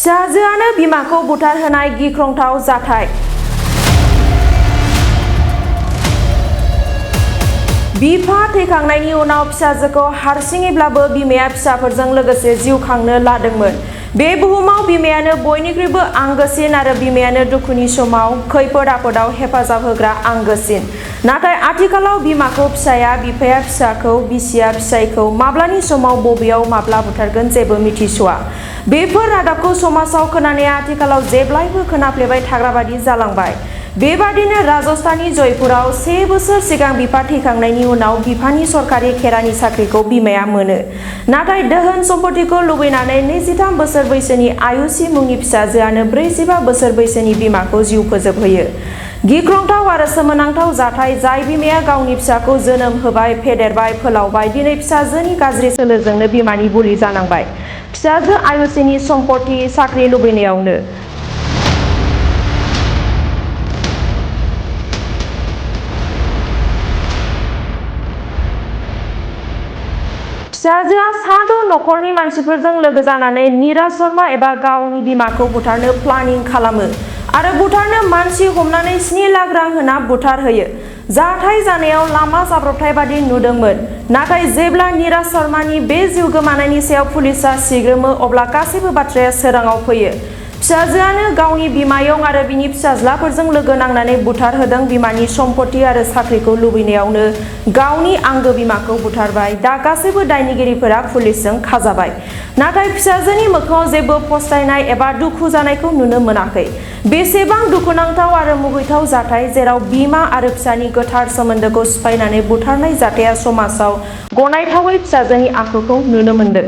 फिसाजोआनो बिमाखौ बुथारहोनाय गिख्रंथाव जाथाय। बिफा थैखांनायनि उनाव फिसाजोखौ हारसिङैब्लाबो बिमाया फिसाफोरजों लोगोसे जिउ खांनो लादोंमोन। बे बुहुमाव बिमायानो बयनिख्रुइबो आंगोसिन आरो बिमायानो दुखुनि समाव खैफोद आफोदाव हेफाजाब होग्रा आंगोसिन। नाथाय आथिखालाव बिमाखौ फिसाया, बिफाया फिसाखौ, बिसिया फिसायखौ माब्लानि समाव बबेयाव माब्ला बुथारगोन जेबो मिथिस'आ। बेफोर रादाबखौ समाजाव खोनानाया आथिखालाव जेब्लायबो खोनाफ्लेबाय थाग्रा बादि जालांबाय। बेबादिनो राजस्थाननि जयपुराव 1 बोसोर सिगां बिफा थैखांनायनि उनाव बिफानि सरकारि खेरानि साख्रिखौ बिमाया मोनो। नाथाय दोहोन सम्पतिखौ लुबैनानै 23 बोसोर बैसोनि आयुषी मुंनि फिसाजोआनो 45 बोसोर बैसोनि बिमाखौ जिउ फोजोबहोयो। गिख्रंथाव आरो सोमोनांथाव जाथाय जाय बिमाया गावनि फिसाखौ जोनोम होबाय, फेदेरबाय, फोलावबाय, दिनै फिसाजोनि गाज्रि सोलोजोंनो बिमानि बुलि जानांबाय। फिसाजो आयुषीनि सम्पति, साख्रि लुबैनायावनो। फिसाजोआ साद' नखरनि मानसिफोरजों लोगो जानानै नीरज शर्मा एबा गावनि बिमाखौ बुथारनो प्लानिं खालामो आरो बुथारनो मानसि हमनानै 7 लाख रां होना बुथारहोयो। जाथाय जानायाव लामा जाब्रबथाय बादि नुदोंमोन। नाथाय जेब्ला नीरज शर्मानि बे जिउ गोमानायनि सायाव पुलिसआ सिग्रोमो अब्ला गासैबो बाथ्राया सोराङाव फैयो। फिसाजोआनो गावनि बिमायं आरो बिनि फिसाज्लाफोरजों लोगो नांनानै बुथारहोदों। बिमानि सम्पति आरो साख्रिखौ लुबैनायावनो गावनि आंगो बिमाखौ बुथारबाय। दा गासैबो दायनिगिरिफोरा पुलिसजों खाजाबाय। नाथाय फिसाजोनि मोखाङाव जेबो फस्थायनाय एबा दुखु जानायखौ नुनो मोनाखै। बेसेबां दुखुनांथाव आरो मुगैथाव जाथाय, जेराव बिमा आरो फिसानि गोथार सोमोन्दोखौ सिफायनानै बुथारनाय जाथाया समाजाव गनायथावै फिसाजोनि आखुखौ नुनो मोनदों।